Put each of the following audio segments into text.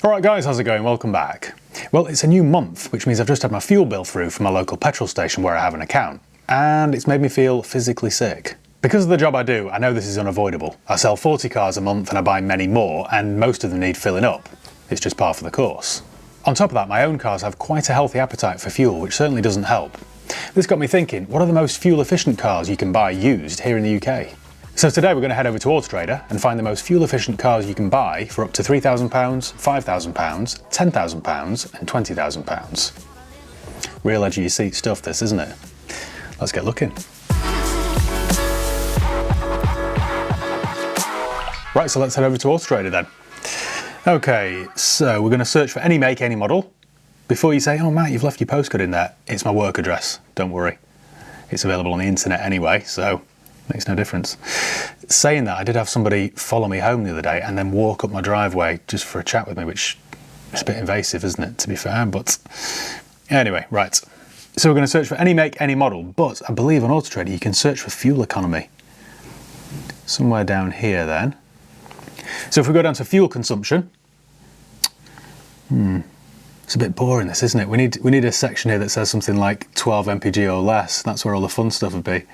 Alright guys, how's it going? Welcome back. Well, it's a new month, which means I've just had my fuel bill through from my local petrol station where I have an account, and it's made me feel physically sick. Because of the job I do, I know this is unavoidable. I sell 40 cars a month and I buy many more, and most of them need filling up. It's just par for the course. On top of that, my own cars have quite a healthy appetite for fuel, which certainly doesn't help. This got me thinking, what are the most fuel efficient cars you can buy used here in the UK? So today we're going to head over to Autotrader and find the most fuel efficient cars you can buy for up to £3,000, £5,000, £10,000 and £20,000. Real edge of your seat stuff this, isn't it? Let's get looking. Right, so let's head over to Autotrader then. Okay, so we're going to search for any make, any model. Before you say, oh Matt, you've left your postcode in there, it's my work address, don't worry. It's available on the internet anyway, so makes no difference. Saying that, I did have somebody follow me home the other day and then walk up my driveway just for a chat with me, which is a bit invasive, isn't it, to be fair, but anyway, right. So we're going to search for any make, any model, but I believe on Autotrader you can search for fuel economy. Somewhere down here then. So if we go down to fuel consumption, it's a bit boring this, isn't it? We need a section here that says something like 12 mpg or less. That's where all the fun stuff would be.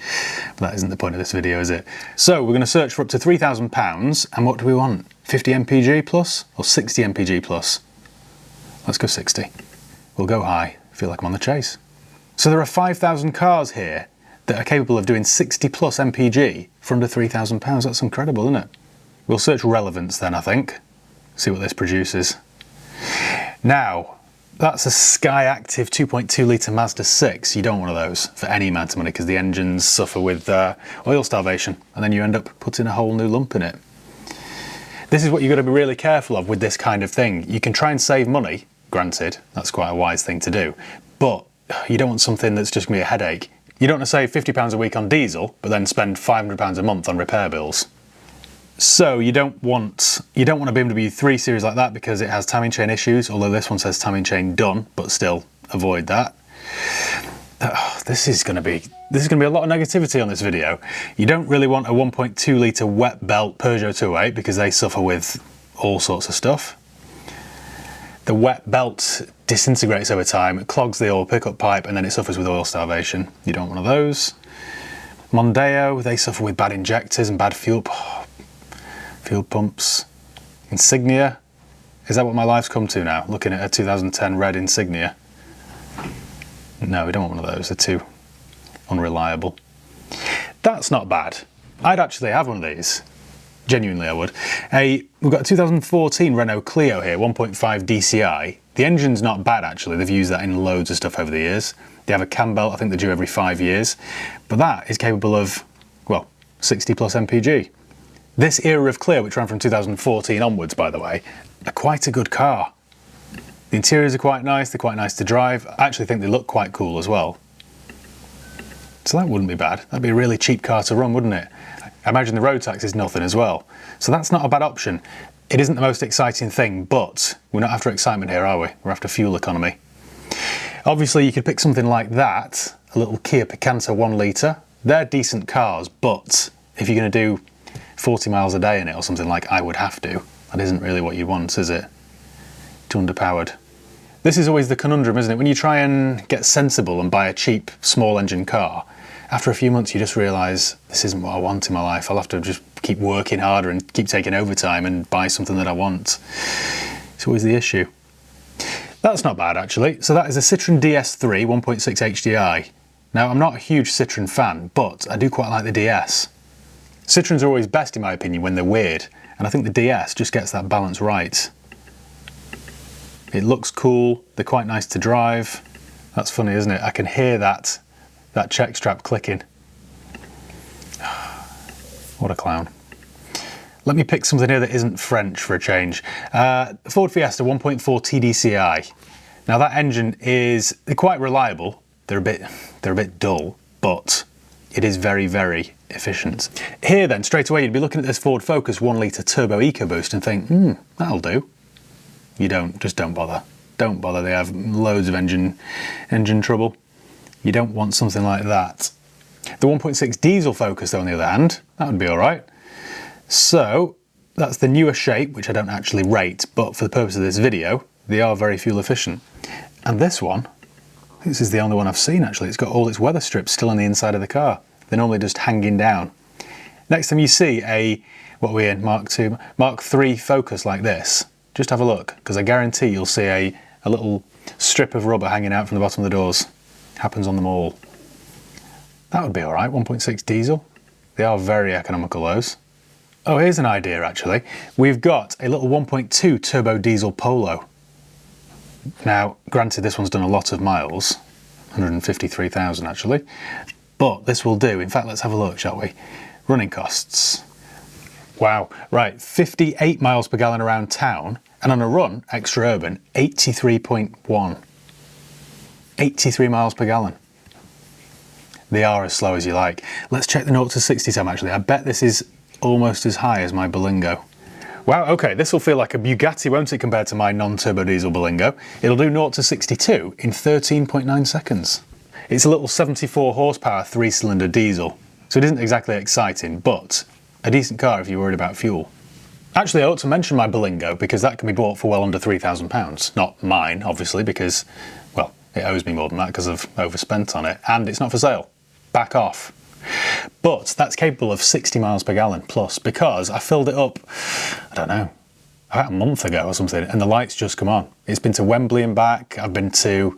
But that isn't the point of this video, is it? So we're going to search for up to £3,000, and what do we want? 50 mpg plus or 60 mpg plus? Let's go 60. We'll go high. I feel like I'm on the chase. So there are 5,000 cars here that are capable of doing 60 plus mpg for under £3,000. That's incredible, isn't it? We'll search relevance then, I think. See what this produces. Now, that's a Sky Active 2.2 litre Mazda 6. You don't want one of those for any amount of money because the engines suffer with oil starvation, and then you end up putting a whole new lump in it. This is what you've got to be really careful of with this kind of thing. You can try and save money, granted, that's quite a wise thing to do, but you don't want something that's just going to be a headache. You don't want to save £50 a week on diesel, but then spend £500 a month on repair bills. So you don't want a BMW 3 Series like that because it has timing chain issues, although this one says timing chain done, but still avoid that. This is going to be a lot of negativity on this video. You don't really want a 1.2 litre wet belt Peugeot 208 because they suffer with all sorts of stuff. The wet belt disintegrates over time, it clogs the oil pickup pipe, and then it suffers with oil starvation. You don't want one of those. Mondeo, they suffer with bad injectors and bad fuel pumps. Insignia, is that what my life's come to now? Looking at a 2010 red Insignia. No, we don't want one of those, they're too unreliable. That's not bad. I'd actually have one of these. Genuinely I would. We've got a 2014 Renault Clio here, 1.5 DCI. The engine's not bad actually, they've used that in loads of stuff over the years. They have a cam belt, I think they're due every 5 years. But that is capable of, well, 60 plus mpg. This era of Clio, which ran from 2014 onwards, by the way, are quite a good car. The interiors are quite nice, they're quite nice to drive. I actually think they look quite cool as well. So that wouldn't be bad. That'd be a really cheap car to run, wouldn't it? I imagine the road tax is nothing as well. So that's not a bad option. It isn't the most exciting thing, but we're not after excitement here, are we? We're after fuel economy. Obviously, you could pick something like that, a little Kia Picanto 1 litre. They're decent cars, but if you're going to do 40 miles a day in it or something like I would have to, that isn't really what you want, is it? Too underpowered. This is always the conundrum, isn't it? When you try and get sensible and buy a cheap, small engine car, after a few months you just realise this isn't what I want in my life. I'll have to just keep working harder and keep taking overtime and buy something that I want. It's always the issue. That's not bad actually. So that is a Citroen DS3 1.6 HDI. Now I'm not a huge Citroen fan, but I do quite like the DS. Citroens are always best in my opinion when they're weird, and I think the DS just gets that balance right. It looks cool, they're quite nice to drive. That's funny, isn't it? I can hear that check strap clicking. What a clown. Let me pick something here that isn't French for a change. Ford Fiesta 1.4 TDCi. Now that engine they're quite reliable. They're a bit dull, but it is very, very efficient. Here then, straight away, you'd be looking at this Ford Focus 1 litre turbo EcoBoost and think, that'll do. You don't, just don't bother. Don't bother, they have loads of engine trouble. You don't want something like that. The 1.6 diesel Focus though, on the other hand, that would be all right. So that's the newer shape, which I don't actually rate, but for the purpose of this video, they are very fuel efficient. And this one, I think this is the only one I've seen actually. It's got all its weather strips still on the inside of the car. They're normally just hanging down. Next time you see a, what are we in, Mark III Focus like this, just have a look, because I guarantee you'll see a little strip of rubber hanging out from the bottom of the doors. Happens on them all. That would be alright, 1.6 diesel. They are very economical, those. Oh, here's an idea actually. We've got a little 1.2 turbo diesel Polo. Now, granted this one's done a lot of miles, 153,000 actually, but this will do. In fact, let's have a look, shall we? Running costs. Wow, right, 58 miles per gallon around town, and on a run, extra urban, 83.1. 83 miles per gallon. They are as slow as you like. Let's check the 0 to 60 time actually. I bet this is almost as high as my Berlingo. Wow, okay, this will feel like a Bugatti, won't it, compared to my non-turbo diesel Berlingo? It'll do 0 to 62 in 13.9 seconds. It's a little 74 horsepower 3-cylinder diesel, so it isn't exactly exciting, but a decent car if you're worried about fuel. Actually, I ought to mention my Berlingo because that can be bought for well under £3,000. Not mine, obviously, because, well, it owes me more than that because I've overspent on it, and it's not for sale. Back off. But that's capable of 60 miles per gallon plus, because I filled it up, I don't know, about a month ago or something, and the lights just come on. It's been to Wembley and back. I've been to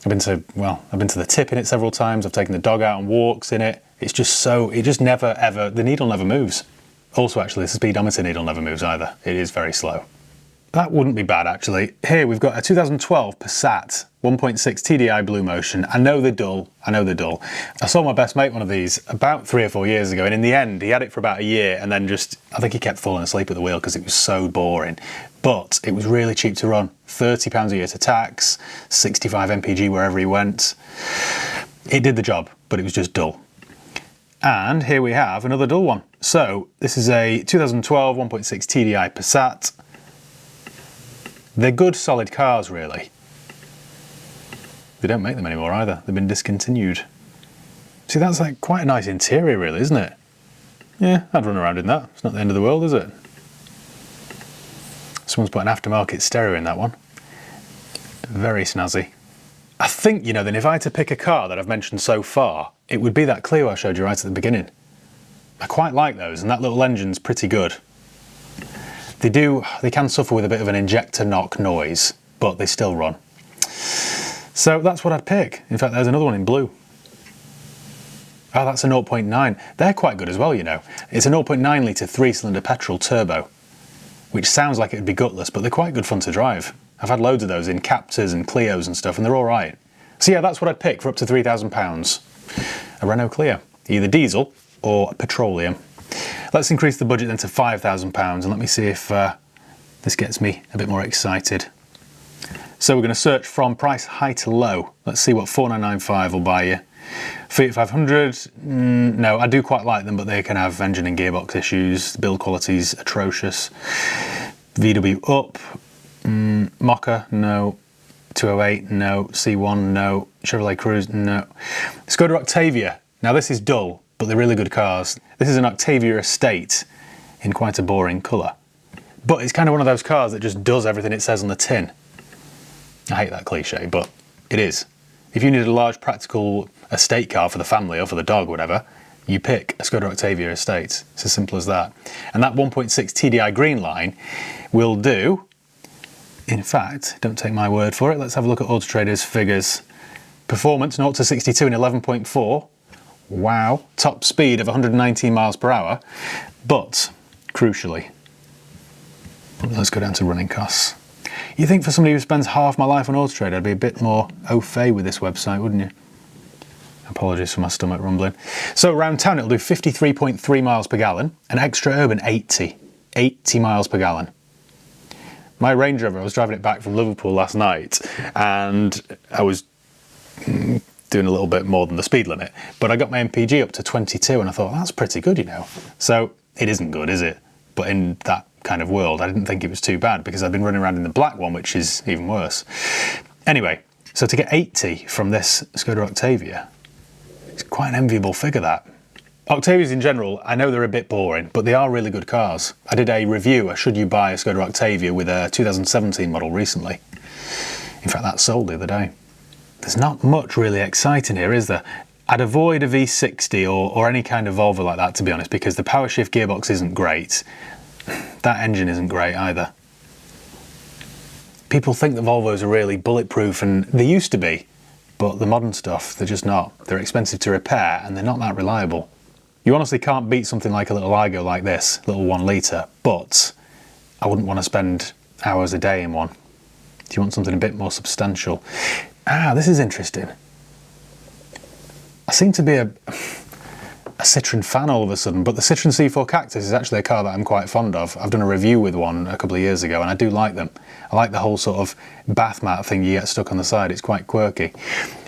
the tip in it several times. I've taken the dog out on walks in it. It's just so, it just never ever, the needle never moves. Also actually, the speedometer needle never moves either. It is very slow. That wouldn't be bad actually. Here we've got a 2012 Passat 1.6 TDI Blue Motion. I know they're dull, I saw my best mate one of these about 3 or 4 years ago, and in the end he had it for about a year and then just, I think he kept falling asleep at the wheel because it was so boring. But it was really cheap to run. £30 a year to tax, 65 mpg wherever he went. It did the job, but it was just dull. And here we have another dull one. So this is a 2012 1.6 TDI Passat. They're good, solid cars, really. They don't make them anymore either. They've been discontinued. See, that's like quite a nice interior, really, isn't it? Yeah, I'd run around in that. It's not the end of the world, is it? Someone's put an aftermarket stereo in that one. Very snazzy. I think, you know, then if I had to pick a car that I've mentioned so far, it would be that Clio I showed you right at the beginning. I quite like those, and that little engine's pretty good. They can suffer with a bit of an injector knock noise, but they still run. So that's what I'd pick. In fact, there's another one in blue. Oh, that's a 0.9. They're quite good as well, you know. It's a 0.9 litre 3-cylinder petrol turbo, which sounds like it would be gutless, but they're quite good fun to drive. I've had loads of those in Captors and Clios and stuff, and they're all right. So yeah, that's what I'd pick for up to £3,000. A Renault Clio, either diesel or petroleum. Let's increase the budget then to £5,000 and let me see if this gets me a bit more excited. So we're going to search from price high to low. Let's see what 4995 will buy you. Fiat 500, no, I do quite like them, but they can have engine and gearbox issues. The build quality's atrocious. VW Up, Mocha, no. 208, no. C1, no. Chevrolet Cruze, no. Skoda Octavia, now this is dull, but they're really good cars. This is an Octavia Estate in quite a boring colour. But it's kind of one of those cars that just does everything it says on the tin. I hate that cliche, but it is. If you need a large practical estate car for the family or for the dog or whatever, you pick a Skoda Octavia Estate. It's as simple as that. And that 1.6 TDI Green Line will do, in fact, don't take my word for it, let's have a look at Auto Trader's figures. Performance 0 to 62 in 11.4. Wow, top speed of 119 miles per hour, but crucially, let's go down to running costs. You think for somebody who spends half my life on Auto Trader, I'd be a bit more au fait with this website, wouldn't you? Apologies for my stomach rumbling. So around town it'll do 53.3 miles per gallon, and extra urban 80 miles per gallon. My Range Rover, I was driving it back from Liverpool last night, and I was doing a little bit more than the speed limit, but I got my MPG up to 22 and I thought, that's pretty good, you know. So it isn't good, is it? But in that kind of world, I didn't think it was too bad because I've been running around in the black one, which is even worse. Anyway, so to get 80 from this Skoda Octavia, it's quite an enviable figure, that. Octavias in general, I know they're a bit boring, but they are really good cars. I did a review, should you buy a Skoda Octavia, with a 2017 model recently. In fact, that sold the other day. There's not much really exciting here, is there? I'd avoid a V60 or any kind of Volvo like that, to be honest, because the power shift gearbox isn't great. That engine isn't great either. People think that Volvos are really bulletproof, and they used to be, but the modern stuff, they're just not. They're expensive to repair and they're not that reliable. You honestly can't beat something like a little Igo like this, little 1 litre, but I wouldn't want to spend hours a day in one. Do you want something a bit more substantial? This is interesting. I seem to be a Citroen fan all of a sudden, but the Citroen C4 Cactus is actually a car that I'm quite fond of. I've done a review with one a couple of years ago and I do like them. I like the whole sort of bath mat thing you get stuck on the side, it's quite quirky.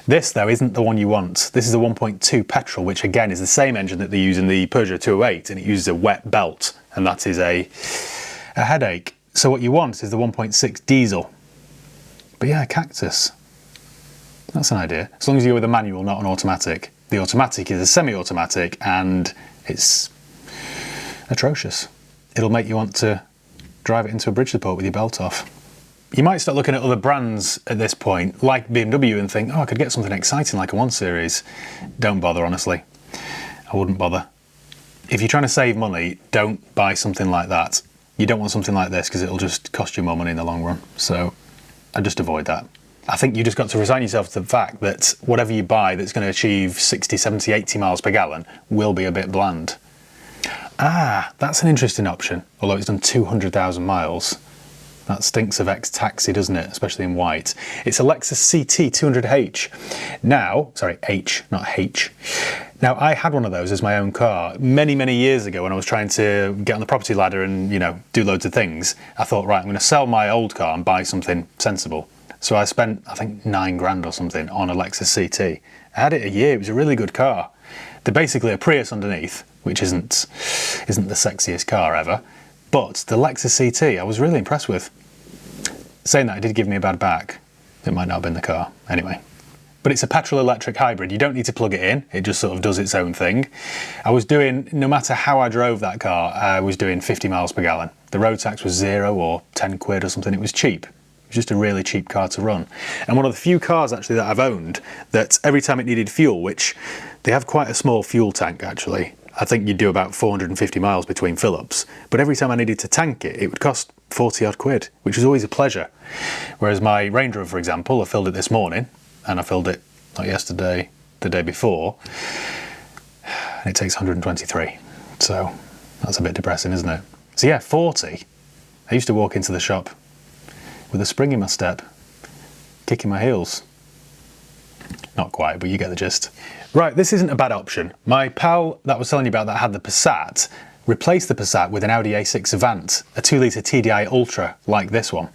This though isn't the one you want. This is a 1.2 petrol, which again is the same engine that they use in the Peugeot 208, and it uses a wet belt, and that is a headache. So what you want is the 1.6 diesel. But yeah, Cactus. That's an idea. As long as you go with a manual, not an automatic. The automatic is a semi-automatic and it's atrocious. It'll make you want to drive it into a bridge support with your belt off. You might start looking at other brands at this point, like BMW, and think, oh, I could get something exciting like a 1 Series. Don't bother, honestly. I wouldn't bother. If you're trying to save money, don't buy something like that. You don't want something like this because it'll just cost you more money in the long run. So I just avoid that. I think you just got to resign yourself to the fact that whatever you buy that's going to achieve 60, 70, 80 miles per gallon will be a bit bland. That's an interesting option, although it's done 200,000 miles. That stinks of ex-taxi, doesn't it? Especially in white. It's a Lexus CT 200H. Now, sorry, H, not H. Now, I had one of those as my own car many, many years ago when I was trying to get on the property ladder and, do loads of things. I thought, right, I'm going to sell my old car and buy something sensible. So I spent, I think, 9 grand or something on a Lexus CT. I had it a year. It was a really good car. They're basically a Prius underneath, which isn't the sexiest car ever. But the Lexus CT, I was really impressed with. Saying that, it did give me a bad back. It might not have been the car. Anyway. But it's a petrol-electric hybrid. You don't need to plug it in. It just sort of does its own thing. I was doing, no matter how I drove that car, I was doing 50 miles per gallon. The road tax was 0 or 10 quid or something. It was cheap. It was just a really cheap car to run. And one of the few cars actually that I've owned that every time it needed fuel, which they have quite a small fuel tank actually. I think you'd do about 450 miles between fill-ups. But every time I needed to tank it, it would cost 40 odd quid, which was always a pleasure. Whereas my Range Rover, for example, I filled it this morning, and I filled it not yesterday, the day before, and it takes 123. So that's a bit depressing, isn't it? So yeah, 40. I used to walk into the shop with a spring in my step, kicking my heels. Not quite, but you get the gist. Right, this isn't a bad option. My pal that I was telling you about that had the Passat replaced the Passat with an Audi A6 Avant, a 2 litre TDI Ultra like this one.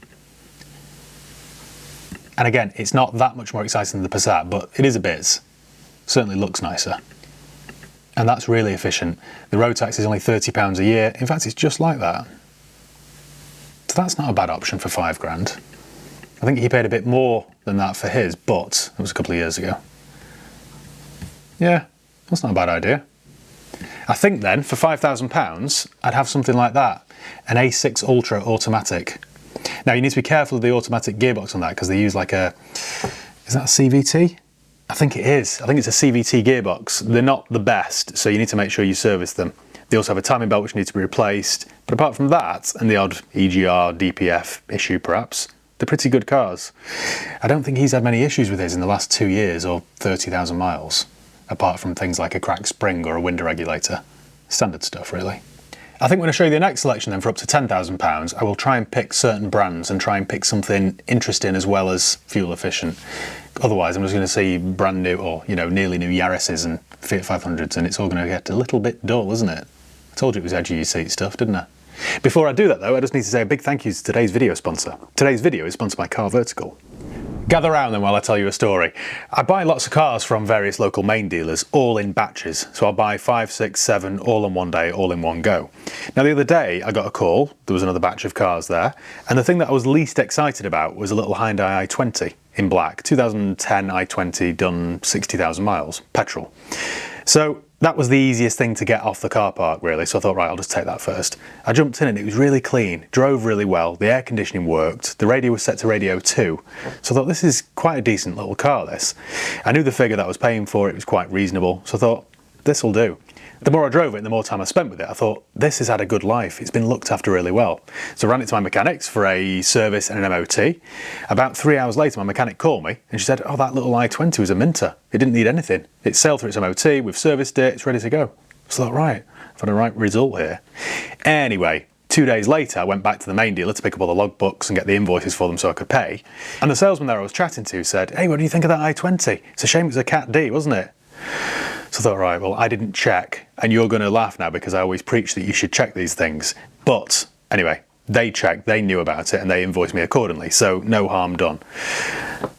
And again, it's not that much more exciting than the Passat, but it is a bit. Certainly looks nicer. And that's really efficient. The road tax is only £30 a year. In fact, it's just like that. So that's not a bad option for 5 grand. I think he paid a bit more than that for his, but it was a couple of years ago. Yeah, that's not a bad idea. I think then, for £5,000, I'd have something like that. An A6 Ultra automatic. Now, you need to be careful of the automatic gearbox on that, because they use like a... Is that a CVT? I think it is. I think it's a CVT gearbox. They're not the best, so you need to make sure you service them. They also have a timing belt which needs to be replaced. But apart from that, and the odd EGR, DPF issue perhaps, they're pretty good cars. I don't think he's had many issues with his in the last 2 years or 30,000 miles, apart from things like a cracked spring or a window regulator. Standard stuff, really. I think when I show you the next selection then for up to £10,000, I will try and pick certain brands and try and pick something interesting as well as fuel efficient. Otherwise, I'm just going to see brand new or, nearly new Yaris's and Fiat 500s, and it's all going to get a little bit dull, isn't it? I told you it was edgy your seat stuff, didn't I? Before I do that though, I just need to say a big thank you to today's video sponsor. Today's video is sponsored by Car Vertical. Gather round then while I tell you a story. I buy lots of cars from various local main dealers, all in batches. So I'll buy 5, 6, 7, all on one day, all in one go. Now the other day I got a call, there was another batch of cars there, and the thing that I was least excited about was a little Hyundai i20. in black. 2010 i20 done 60,000 miles, petrol. So that was the easiest thing to get off the car park, really, so I thought, right, I'll just take that first. I jumped in and it was really clean, drove really well, the air conditioning worked, the radio was set to radio 2, so I thought this is quite a decent little car, this. I knew the figure that I was paying for it was quite reasonable, so I thought, this will do. The more I drove it and the more time I spent with it, I thought, this has had a good life, it's been looked after really well. So I ran it to my mechanics for a service and an MOT. About 3 hours later, my mechanic called me and she said, oh, that little i20 was a minter. It didn't need anything. It sailed through its MOT, we've serviced it, it's ready to go. So I thought, right, I've had a right result here. Anyway, 2 days later, I went back to the main dealer to pick up all the logbooks and get the invoices for them so I could pay. And the salesman there I was chatting to said, hey, what do you think of that i20? It's a shame it was a Cat D, wasn't it? So I thought, right, well, I didn't check, and you're going to laugh now because I always preach that you should check these things. But anyway, they checked, they knew about it, and they invoiced me accordingly, so no harm done.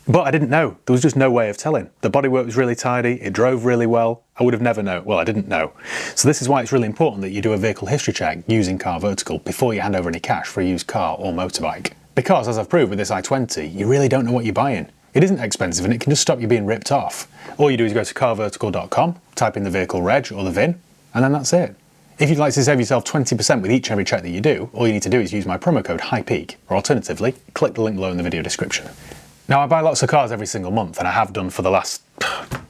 But I didn't know. There was just no way of telling. The bodywork was really tidy, it drove really well. I would have never known. Well, I didn't know. So this is why it's really important that you do a vehicle history check using Car Vertical before you hand over any cash for a used car or motorbike. Because, as I've proved with this i20, you really don't know what you're buying. It isn't expensive and it can just stop you being ripped off. All you do is go to carvertical.com, type in the vehicle reg or the VIN, and then that's it. If you'd like to save yourself 20% with each and every check that you do, all you need to do is use my promo code HIGHPEAK, or alternatively, click the link below in the video description. Now, I buy lots of cars every single month, and I have done for the last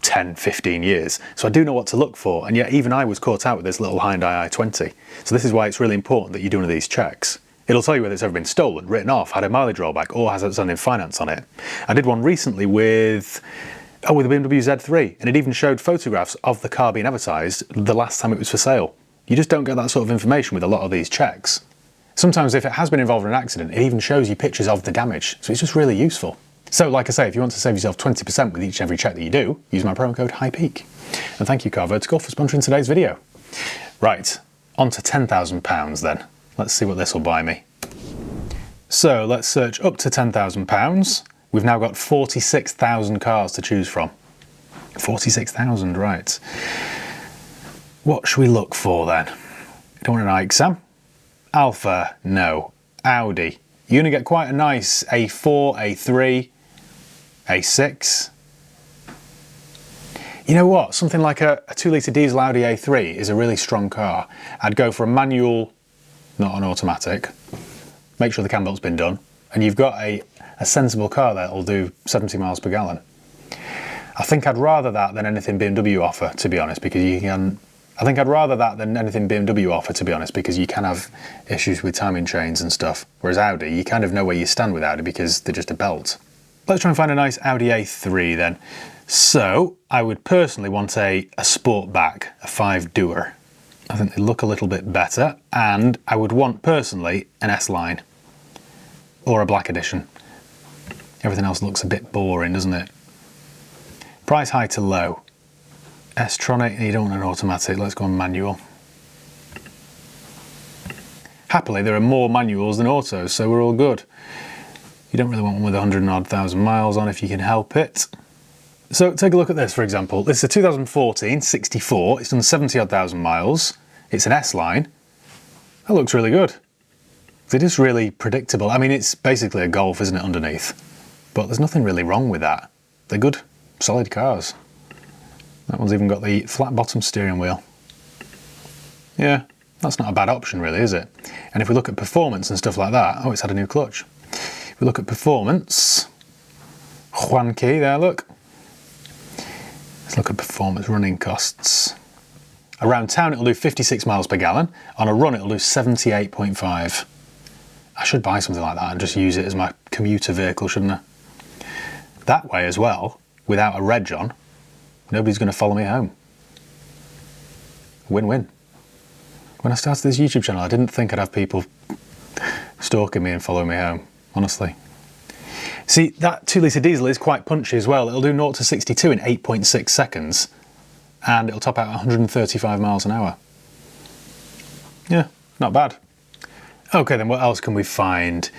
10, 15 years, so I do know what to look for, and yet even I was caught out with this little Hyundai i20. So this is why it's really important that you do one of these checks. It'll tell you whether it's ever been stolen, written off, had a mileage rollback, or has outstanding finance on it. I did one recently with the BMW Z3, and it even showed photographs of the car being advertised the last time it was for sale. You just don't get that sort of information with a lot of these checks. Sometimes if it has been involved in an accident, it even shows you pictures of the damage, so it's just really useful. So like I say, if you want to save yourself 20% with each and every check that you do, use my promo code HIGHPEAK. And thank you Car Vertical for sponsoring today's video. Right, on to £10,000 then. Let's see what this will buy me. So let's search up to £10,000. We've now got 46,000 cars to choose from. 46,000, right. What should we look for then? You don't want an iXam? Alpha, no. Audi. You're going to get quite a nice A4, A3, A6. You know what? Something like a 2-litre diesel Audi A3 is a really strong car. I'd go for a manual, not an automatic. Make sure the cam belt's been done. And you've got a sensible car that'll do 70 miles per gallon. I think I'd rather that than anything BMW offer, to be honest, because you can... I think I'd rather that than anything BMW offer, to be honest, because you can have issues with timing chains and stuff. Whereas Audi, you kind of know where you stand with Audi because they're just a belt. Let's try and find a nice Audi A3 then. So, I would personally want a Sportback, a 5-doer. I think they look a little bit better, and I would want, personally, an S-Line. Or a black edition. Everything else looks a bit boring, doesn't it? Price high to low. S-Tronic, you don't want an automatic, let's go on manual. Happily, there are more manuals than autos, so we're all good. You don't really want one with 100,000 miles on if you can help it. So take a look at this, for example. This is a 2014 64, it's done 70,000 miles. It's an S-Line. That looks really good. It is really predictable. I mean, it's basically a Golf, isn't it, underneath? But there's nothing really wrong with that. They're good, solid cars. That one's even got the flat bottom steering wheel. Yeah, that's not a bad option really, is it? And if we look at performance and stuff like that, oh, it's had a new clutch. If we look at performance, Juan key there, look. Let's look at performance, running costs. Around town it'll do 56 miles per gallon. On a run it'll do 78.5. I should buy something like that and just use it as my commuter vehicle, shouldn't I? That way as well, without a reg on, nobody's going to follow me home. Win-win. When I started this YouTube channel, I didn't think I'd have people stalking me and following me home, honestly. See, that 2-litre diesel is quite punchy as well. It'll do 0 to 62 in 8.6 seconds, and it'll top out 135 miles an hour. Yeah, not bad. Okay, then what else can we find?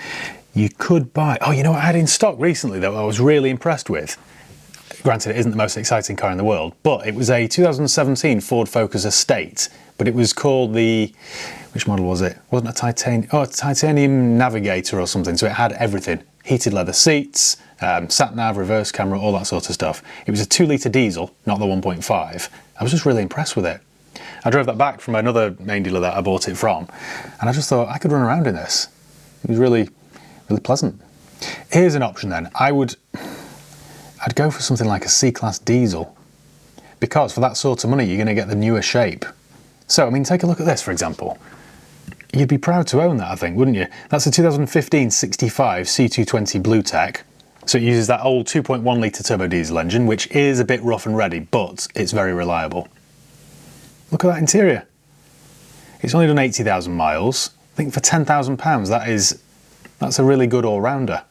You could buy... Oh, you know what I had in stock recently, though, I was really impressed with? Granted, it isn't the most exciting car in the world, but it was a 2017 Ford Focus Estate, but it was called the... Which model was it? Wasn't a titanium... Oh, a titanium Navigator or something, so it had everything. heated leather seats, sat nav, reverse camera, all that sort of stuff. It was a 2-litre diesel, not the 1.5. I was just really impressed with it. I drove that back from another main dealer that I bought it from, and I just thought I could run around in this. It was really, really pleasant. Here's an option then. I'd go for something like a C-Class diesel, because for that sort of money you're going to get the newer shape. So, I mean, take a look at this, for example. You'd be proud to own that, I think, wouldn't you? That's a 2015 65 C220 Blue Tech. So it uses that old 2.1 litre turbo diesel engine, which is a bit rough and ready, but it's very reliable. Look at that interior. It's only done 80,000 miles. I think for £10,000, that's a really good all-rounder.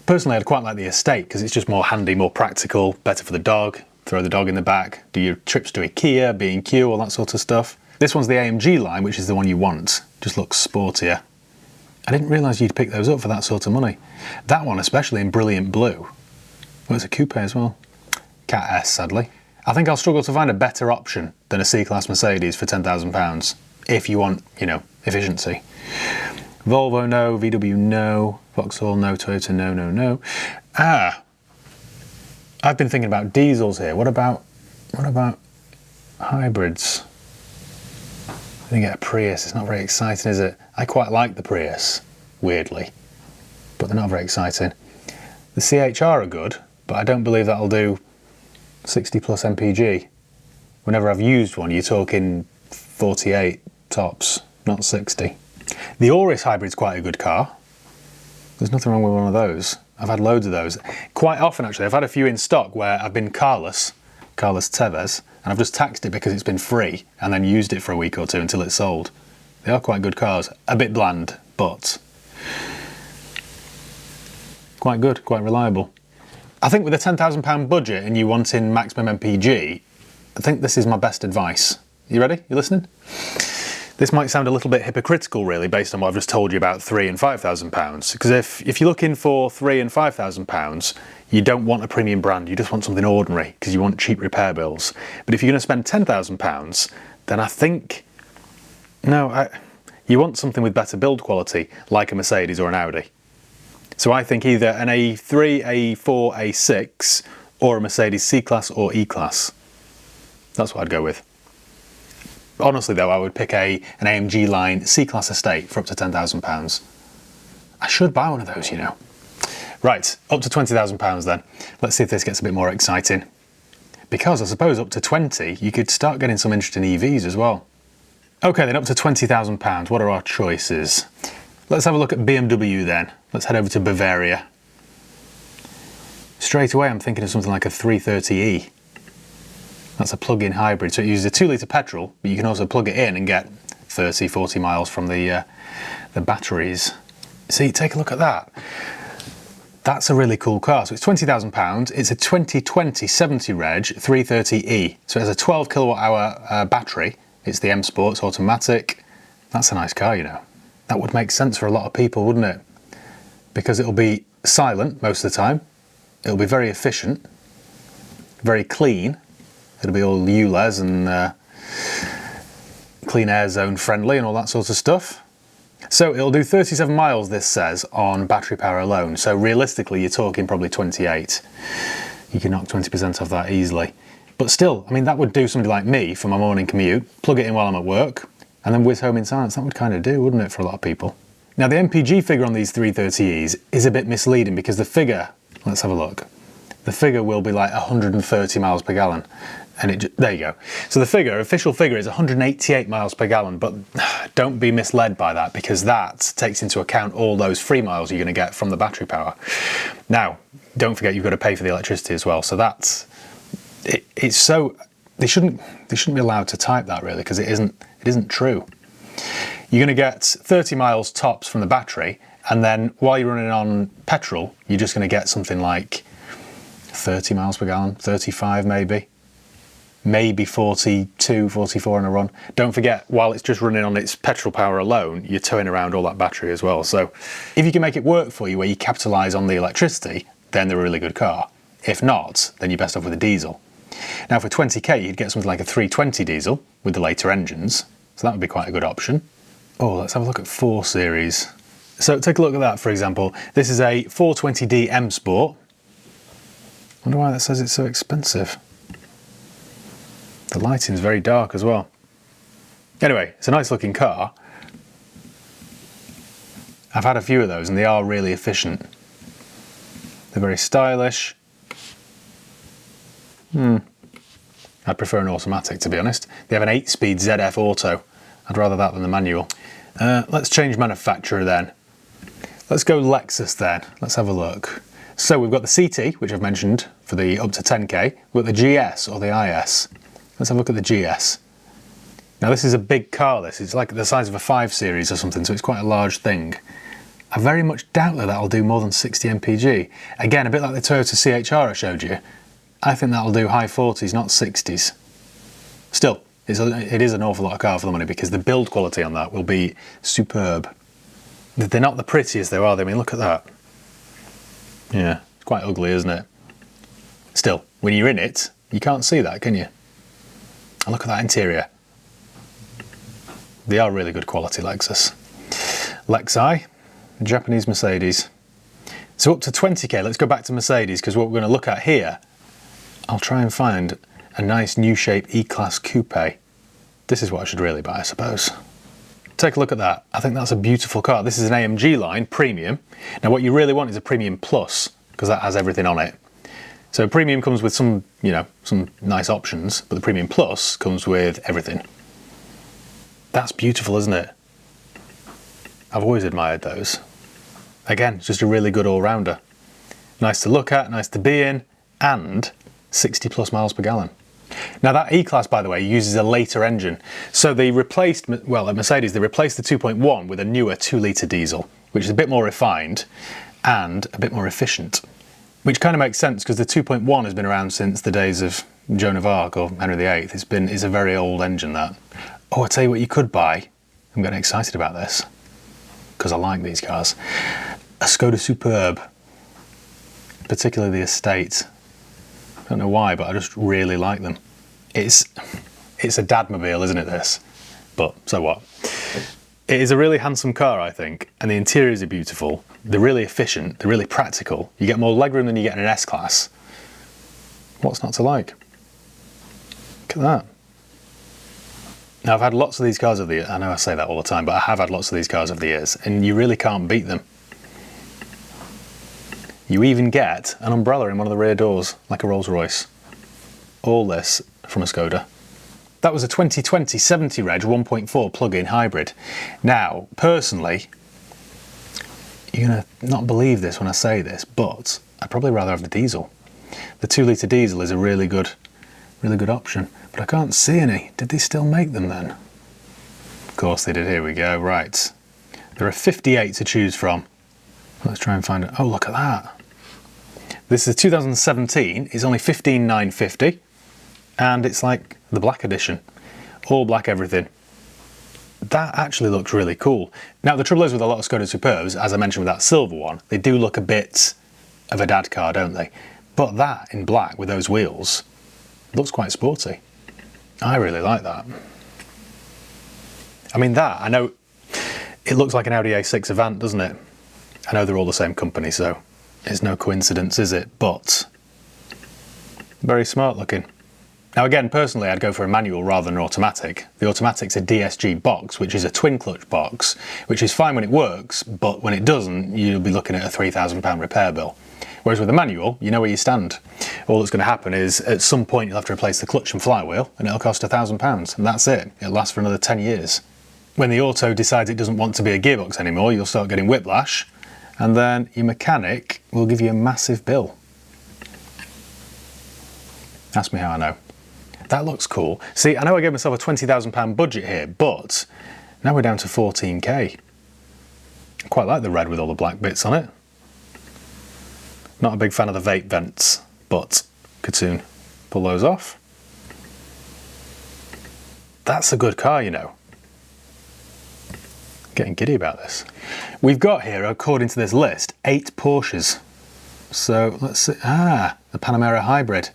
Personally, I'd quite like the Estate because it's just more handy, more practical, better for the dog. Throw the dog in the back, do your trips to IKEA, B&Q, all that sort of stuff. This one's the AMG line, which is the one you want. Just looks sportier. I didn't realise you'd pick those up for that sort of money. That one, especially in brilliant blue. Well, it's a coupe as well. Cat S, sadly. I think I'll struggle to find a better option than a C-Class Mercedes for £10,000 if you want, you know, efficiency. Volvo no, VW no, Vauxhall no, Toyota no, no, no. I've been thinking about diesels here. What about hybrids? I'm gonna get a Prius. It's not very exciting, is it? I quite like the Prius, weirdly, but they're not very exciting. The CHR are good, but I don't believe that'll do 60 plus mpg. Whenever I've used one, you're talking 48 tops, not 60. The Auris hybrid's quite a good car. There's nothing wrong with one of those. I've had loads of those. Quite often, actually. I've had a few in stock where I've been carless Tevez, and I've just taxed it because it's been free and then used it for a week or two until it's sold. They are quite good cars. A bit bland, but quite good, quite reliable. I think with a £10,000 budget and you wanting maximum MPG, I think this is my best advice. You ready? You listening? This might sound a little bit hypocritical, really, based on what I've just told you about £3,000 and £5,000. Because if you're looking for £3,000 and £5,000, you don't want a premium brand, you just want something ordinary because you want cheap repair bills. But if you're going to spend £10,000, then I think, you want something with better build quality, like a Mercedes or an Audi. So I think either an A3, A4, A6, or a Mercedes C-Class or E-Class. That's what I'd go with. Honestly though, I would pick an AMG line C-Class Estate for up to £10,000. I should buy one of those, you know. Right, up to £20,000 then. Let's see if this gets a bit more exciting. Because I suppose up to 20, you could start getting some interesting EVs as well. Okay then, up to £20,000, what are our choices? Let's have a look at BMW then. Let's head over to Bavaria. Straight away I'm thinking of something like a 330e. That's a plug-in hybrid, so it uses a 2-litre petrol, but you can also plug it in and get 30, 40 miles from the batteries. See, take a look at that. That's a really cool car. So it's £20,000. It's a 2020 70 reg 330e. So it has a 12 kilowatt hour battery. It's the M Sport, it's automatic. That's a nice car, you know. That would make sense for a lot of people, wouldn't it? Because it'll be silent most of the time. It'll be very efficient, very clean. It'll be all ULEZ and clean air zone friendly and all that sort of stuff. So it'll do 37 miles, this says, on battery power alone. So realistically, you're talking probably 28. You can knock 20% off that easily. But still, I mean, that would do somebody like me for my morning commute, plug it in while I'm at work, and then whiz home in silence. That would kind of do, wouldn't it, for a lot of people? Now, the MPG figure on these 330Es is a bit misleading because the figure, let's have a look. The figure will be like 130 miles per gallon. And there you go. So the official figure is 188 miles per gallon, but don't be misled by that because that takes into account all those free miles you're going to get from the battery power. Now, don't forget you've got to pay for the electricity as well. So it's so they shouldn't be allowed to type that really because it isn't true. You're going to get 30 miles tops from the battery, and then while you're running on petrol, you're just going to get something like 30 miles per gallon, 35 maybe 42, 44 in a run. Don't forget, while it's just running on its petrol power alone, you're towing around all that battery as well. So if you can make it work for you where you capitalise on the electricity, then they're a really good car. If not, then you're best off with a diesel. Now for 20k, you'd get something like a 320 diesel with the later engines. So that would be quite a good option. Oh, let's have a look at 4 Series. So take a look at that, for example. This is a 420D M Sport. I wonder why that says it's so expensive. The lighting's very dark as well. Anyway, it's a nice looking car. I've had a few of those and they are really efficient. They're very stylish. I'd prefer an automatic, to be honest. They have an 8-speed ZF Auto. I'd rather that than the manual. Let's change manufacturer then. Let's go Lexus then. Let's have a look. So we've got the CT, which I've mentioned, for the up to 10k. We've got the GS or the IS. Let's have a look at the GS. Now this is a big car, this. It's like the size of a 5 Series or something, so it's quite a large thing. I very much doubt that that'll do more than 60 mpg. Again, a bit like the Toyota CHR I showed you. I think that'll do high 40s, not 60s. Still, it is an awful lot of car for the money because the build quality on that will be superb. They're not the prettiest though, are they? I mean, look at that. Yeah, it's quite ugly, isn't it? Still, when you're in it, you can't see that, can you? And look at that interior. They are really good quality, Lexus. Lexi, Japanese Mercedes. So up to 20k, let's go back to Mercedes, because what we're going to look at here, I'll try and find a nice new shape E-Class Coupe. This is what I should really buy, I suppose. Take a look at that. I think that's a beautiful car. This is an AMG line, premium. Now what you really want is a Premium Plus, because that has everything on it. So Premium comes with some, some nice options, but the Premium Plus comes with everything. That's beautiful, isn't it? I've always admired those. Again, just a really good all-rounder. Nice to look at, nice to be in, and 60 plus miles per gallon. Now that E-Class, by the way, uses a later engine. So they replaced, well, at Mercedes, they replaced the 2.1 with a newer 2-litre diesel, which is a bit more refined and a bit more efficient. Which kind of makes sense because the 2.1 has been around since the days of Joan of Arc or Henry VIII. It's a very old engine, that. Oh, I'll tell you what you could buy. I'm getting excited about this because I like these cars. A Skoda Superb, particularly the Estate. I don't know why, but I just really like them. It's a dadmobile, isn't it, this? But so what? It is a really handsome car, I think, and the interiors are beautiful. They're really efficient, they're really practical. You get more legroom than you get in an S-Class. What's not to like? Look at that. Now, I've had lots of these cars over the years. I know I say that all the time, but I have had lots of these cars over the years, and you really can't beat them. You even get an umbrella in one of the rear doors, like a Rolls Royce. All this from a Skoda. That was a 2020 70 Reg 1.4 plug-in hybrid. Now, personally, you're going to not believe this when I say this, but I'd probably rather have the diesel. The 2-litre diesel is a really good option, but I can't see any. Did they still make them then? Of course they did. Here we go. Right. There are 58 to choose from. Let's try and find it. Oh, look at that. This is 2017. It's only 15,950, and it's like the black edition. All black everything. That actually looks really cool. Now, the trouble is with a lot of Skoda Superbs, as I mentioned with that silver one, they do look a bit of a dad car, don't they? But that in black with those wheels looks quite sporty. I really like that. I mean, I know it looks like an Audi A6 Avant, doesn't it? I know they're all the same company, so it's no coincidence, is it? But very smart looking. Now again, personally, I'd go for a manual rather than an automatic. The automatic's a DSG box, which is a twin clutch box, which is fine when it works, but when it doesn't, you'll be looking at a £3,000 repair bill. Whereas with a manual, you know where you stand. All that's going to happen is at some point you'll have to replace the clutch and flywheel, and it'll cost £1,000, and that's it. It'll last for another 10 years. When the auto decides it doesn't want to be a gearbox anymore, you'll start getting whiplash, and then your mechanic will give you a massive bill. Ask me how I know. That looks cool. See, I know I gave myself a £20,000 budget here, but now we're down to 14k. I quite like the red with all the black bits on it. Not a big fan of the vape vents, but could soon pull those off. That's a good car, you know. Getting giddy about this. We've got here, according to this list, 8 Porsches. So let's see. The Panamera Hybrid.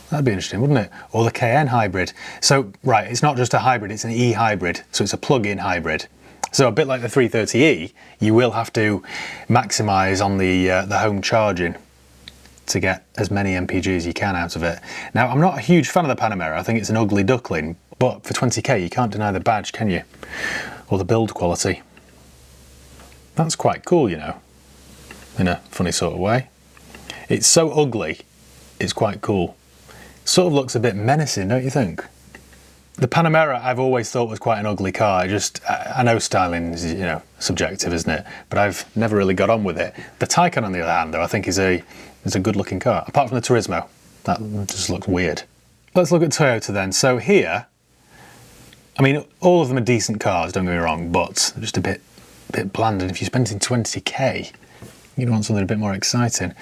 That'd be interesting, wouldn't it? Or the Cayenne Hybrid. So, right, it's not just a hybrid, it's an e-hybrid. So it's a plug-in hybrid. So a bit like the 330e, you will have to maximise on the home charging to get as many MPG as you can out of it. Now, I'm not a huge fan of the Panamera. I think it's an ugly duckling, but for 20k you can't deny the badge, can you? Or the build quality. That's quite cool, you know, in a funny sort of way. It's so ugly, it's quite cool. Sort of looks a bit menacing, don't you think? The Panamera I've always thought was quite an ugly car. I know styling is, you know, subjective, isn't it? But I've never really got on with it. The Taycan, on the other hand, though, I think is a good looking car. Apart from the Turismo, that just looks weird. Let's look at Toyota then. So here, I mean, all of them are decent cars, don't get me wrong, but they're just a bit bland. And if you're spending 20k, you'd want something a bit more exciting.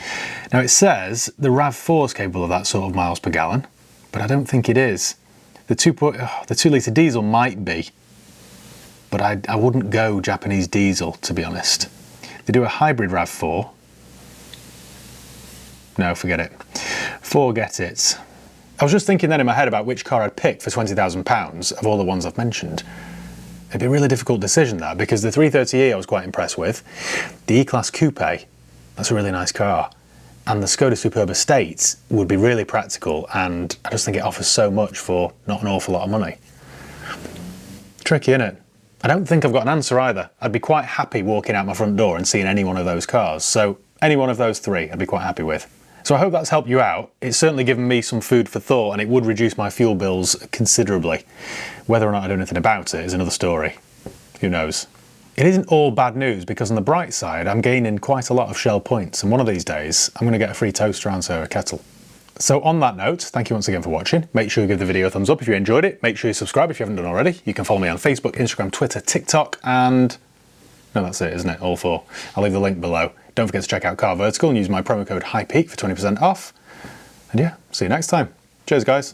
Now it says the RAV4 is capable of that sort of miles per gallon, but I don't think it is. The 2 litre diesel might be, but I wouldn't go Japanese diesel, to be honest. They do a hybrid RAV4. No, forget it. Forget it. I was just thinking then in my head about which car I'd pick for £20,000 of all the ones I've mentioned. It'd be a really difficult decision, that, because the 330e I was quite impressed with. The E-Class Coupe, that's a really nice car. And the Skoda Superb Estate would be really practical, and I just think it offers so much for not an awful lot of money. Tricky, innit? I don't think I've got an answer either. I'd be quite happy walking out my front door and seeing any one of those cars. So any one of those three I'd be quite happy with. So I hope that's helped you out. It's certainly given me some food for thought, and it would reduce my fuel bills considerably. Whether or not I do anything about it is another story. Who knows? It isn't all bad news, because on the bright side, I'm gaining quite a lot of Shell points, and one of these days, I'm going to get a free toaster and a kettle. So on that note, thank you once again for watching. Make sure you give the video a thumbs up if you enjoyed it. Make sure you subscribe if you haven't done already. You can follow me on Facebook, Instagram, Twitter, TikTok, and... no, that's it, isn't it? All four. I'll leave the link below. Don't forget to check out Car Vertical and use my promo code HIGHPEAK for 20% off. And yeah, see you next time. Cheers, guys.